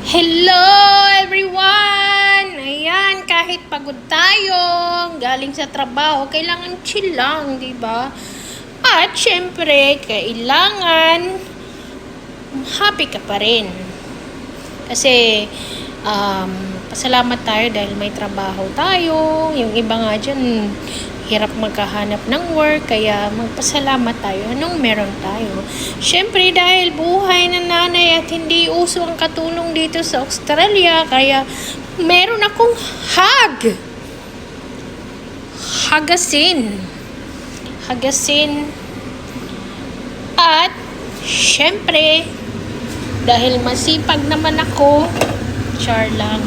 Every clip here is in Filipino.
Hello everyone! Ayan, kahit pagod tayo, galing sa trabaho, kailangan chill lang, di ba? At syempre, kailangan happy ka pa rin. Kasi, pasalamat tayo dahil may trabaho tayo. Yung iba nga dyan, hirap magkahanap ng work, kaya magpasalamat tayo anong meron tayo. Syempre dahil buhay ng nanay at hindi uso ang katulong dito sa Australia, kaya meron akong hagasin at syempre dahil masipag naman ako, char lang,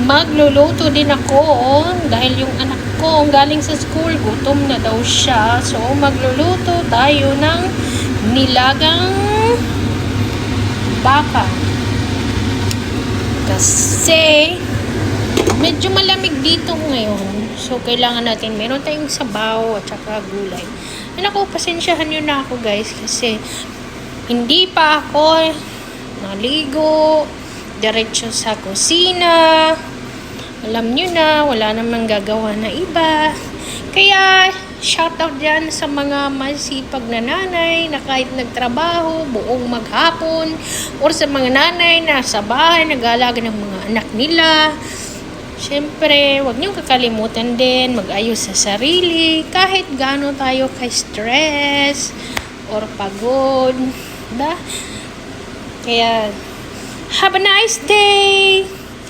magluluto din ako, dahil yung anak ko galing sa school, gutom na daw siya. So magluluto tayo ng nilagang baka. Kasi medyo malamig dito ngayon. So kailangan natin, meron tayong sabaw at saka gulay. Naku, pasensyahan nyo na ako guys, kasi hindi pa ako naligo, diretso sa kusina. Alam nyo na, wala namang gagawa na iba. Kaya, shoutout dyan sa mga masipag na nanay na kahit nagtrabaho, buong maghapon, or sa mga nanay na sa bahay, nag-aalaga ng mga anak nila. Siyempre, huwag nyo kakalimutan din, mag-ayos sa sarili, kahit gaano tayo ka-stress, or pagod. Kaya, have a nice day!